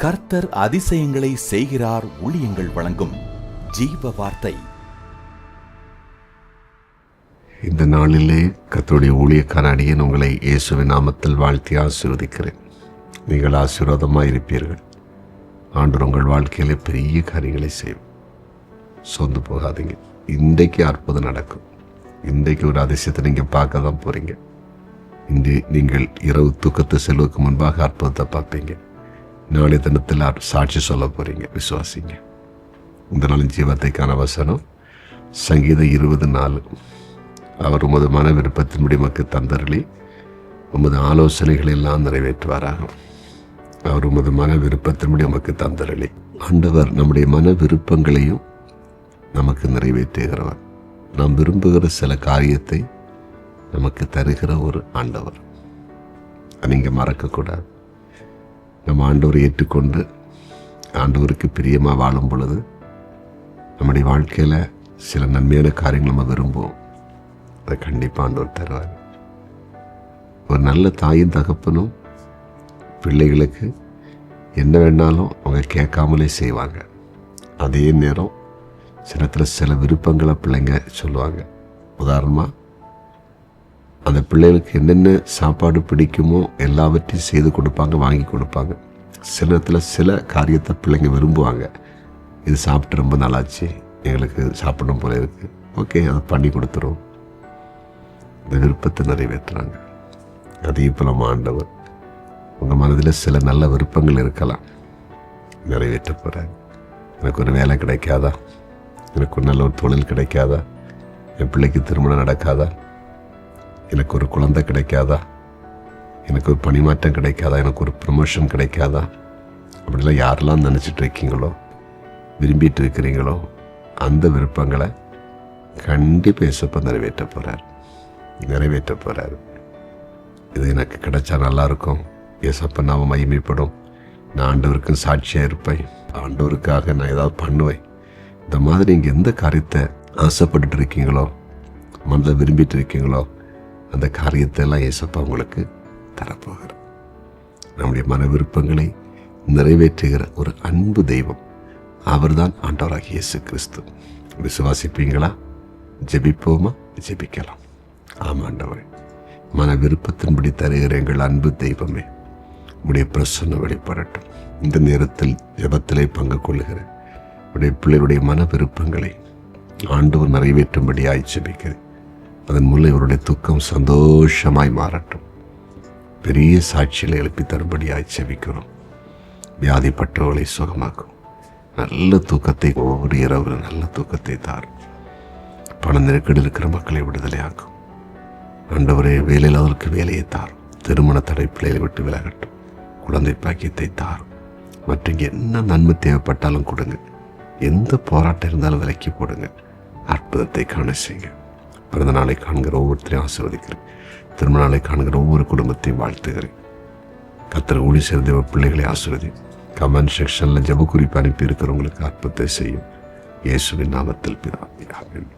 கர்த்தர் அதிசயங்களை செய்கிறார். ஊழியங்கள் வழங்கும் ஜீவ வார்த்தை. இந்த நாளிலே கர்த்தருடைய ஊழியக்கார அடியேன் உங்களை இயேசுவின் நாமத்தில் வாழ்த்தி ஆசீர்வதிக்கிறேன். நீங்கள் ஆசீர்வாதமாக இருப்பீர்கள். ஆண்டவர் உங்கள் வாழ்க்கையிலே பெரிய காரியங்களை செய்யும். சொந்து போகாதீங்க. இன்றைக்கு அற்புதம் நடக்கும். இன்றைக்கு ஒரு அதிசயத்தை நீங்கள் பார்க்க தான் போகிறீங்க. இன்று நீங்கள் இரவு தூக்கத்தை செல்வதற்கு முன்பாக அற்புதத்தை பார்ப்பீங்க. நாளைய தினத்தில் சாட்சி சொல்ல போகிறீங்க. விசுவாசிங்க. இந்த நாளின் ஜீவத்தைக்கான வசனம் சங்கீதம் 20:4. அவர் உமது மன விருப்பத்தின்படி நமக்கு தந்தருளி உமது ஆலோசனைகள் எல்லாம் நிறைவேற்றுவாராக. அவர் உமது மன விருப்பத்தின்படி நமக்கு தந்தருளி. ஆண்டவர் நம்முடைய மன விருப்பங்களையும் நமக்கு நிறைவேற்றுகிறவர். நாம் விரும்புகிற சில காரியத்தை நமக்கு தருகிற ஒரு ஆண்டவர். நீங்கள் மறக்கக்கூடாது. நம்ம ஆண்டவரை ஏற்றுக்கொண்டு ஆண்டவருக்கு பிரியமாக வாழும் பொழுது நம்முடைய வாழ்க்கையில் சில நன்மையான காரியங்கள் நம்ம விரும்புவோம். அதை கண்டிப்பாக ஆண்டவர் தருவார். ஒரு நல்ல தாயும் தகப்பனும் பிள்ளைகளுக்கு என்ன வேணாலும் அவங்க கேட்காமலே செய்வாங்க. அதே நேரம் சில விருப்பங்களை பிள்ளைங்க சொல்லுவாங்க. உதாரணமாக அந்த பிள்ளைகளுக்கு என்னென்ன சாப்பாடு பிடிக்குமோ எல்லாவற்றையும் செய்து கொடுப்பாங்க, வாங்கி கொடுப்பாங்க. சில காரியத்தை பிள்ளைங்க விரும்புவாங்க. இது சாப்பிட்டு ரொம்ப நல்லாச்சு, எங்களுக்கு சாப்பிடணும் போல இருக்கு, ஓகே அதை பண்ணி கொடுத்துரும். இந்த விருப்பத்தை நிறைவேற்றுறாங்க. அதே போல ஆண்டவர் உங்கள் மனதில் சில நல்ல விருப்பங்கள் இருக்கலாம், நிறைவேற்ற போகிறாங்க. எனக்கு ஒரு வேலை கிடைக்காதா, எனக்கு ஒரு நல்ல ஒரு தொழில் கிடைக்காதா, என் பிள்ளைக்கு திருமணம் நடக்காதா, எனக்கு ஒரு குழந்தை கிடைக்காதா, எனக்கு ஒரு பணிமாற்றம் கிடைக்காதா, எனக்கு ஒரு ப்ரமோஷன் கிடைக்காதா, அப்படிலாம் யாரெல்லாம் நினச்சிட்டு இருக்கீங்களோ, விரும்பிட்டு இருக்கிறீங்களோ, அந்த விருப்பங்களை கண்டிப்பாக இயேசுப்பா நிறைவேற்ற போகிறார். இது எனக்கு கிடைச்சா நல்லாயிருக்கும், இயேசுப்பா நாம மகிமைப்படும், நான் ஆண்டவருக்கும் சாட்சியாக இருப்பேன், ஆண்டவருக்காக நான் ஏதாவது பண்ணுவேன். இந்த மாதிரி நீங்கள் எந்த காரியத்தை ஆசைப்பட்டு இருக்கீங்களோ, மனதை விரும்பிட்டு இருக்கீங்களோ, அந்த காரியத்தை எல்லாம் இயேசுப்பா உங்களுக்கு தரப்போகிறார். நம்முடைய மன விருப்பங்களை நிறைவேற்றுகிற ஒரு அன்பு தெய்வம் அவர்தான் ஆண்டவராகிய இயேசு கிறிஸ்து. விசுவாசிப்பீங்களா? ஜெபிப்போமா? ஜெபிக்கலாம். ஆமாம் ஆண்டவரே, மன விருப்பத்தின்படி தருகிற எங்கள் அன்பு தெய்வமே, உடைய பிரசன்னம் வெளிப்படட்டும். இந்த நேரத்தில் ஜெபத்திலே பங்கு கொள்ளுகிறேன். உடைய பிள்ளைகளுடைய மன விருப்பங்களை ஆண்டவர் நிறைவேற்றும்படியாய் ஜெபிக்கிறேன். அதன் மூலம் இவருடைய துக்கம் சந்தோஷமாய் மாறட்டும். பெரிய சாட்சியில் எழுப்பி தரும்படியாய் ஜெபிக்கிறோம். வியாதிப்பட்டவர்களை சுகமாக்கும். நல்ல தூக்கத்தை, ஒவ்வொரு இரவு நல்ல தூக்கத்தை தாரும். பண நெருக்கடி இருக்கிற மக்களை விடுதலையாக்கும். ஆண்டவரே, வேலையில்லாதவருக்கு வேலையை தாரும். திருமண தடை பிள்ளைகளை விட்டு விலகட்டும். குழந்தை பாக்கியத்தை தாரும். மற்றும் என்ன நன்மை தேவைப்பட்டாலும் கொடுங்க. எந்த போராட்டம் இருந்தாலும் விலக்கி போடுங்க. அற்புதத்தை காண செய்யுங்க. பிறந்த நாளை காண்கிற ஒவ்வொருத்தரையும் ஆசீர்வதிக்கிறேன். திருமண நாளை காண்கிற ஒவ்வொரு குடும்பத்தையும் வாழ்த்துகிறேன். கர்த்தர் ஊழியம் செய்த தேவ பிள்ளைகளை ஆசீர்வதி. கமெண்ட் செக்ஷனில் ஜெப குறிப்பு அனுப்பி இருக்கிறவங்களுக்கு அற்புதத்தை செய்யும். இயேசுவின் நாமத்தில் பிதாவே, ஆமென்.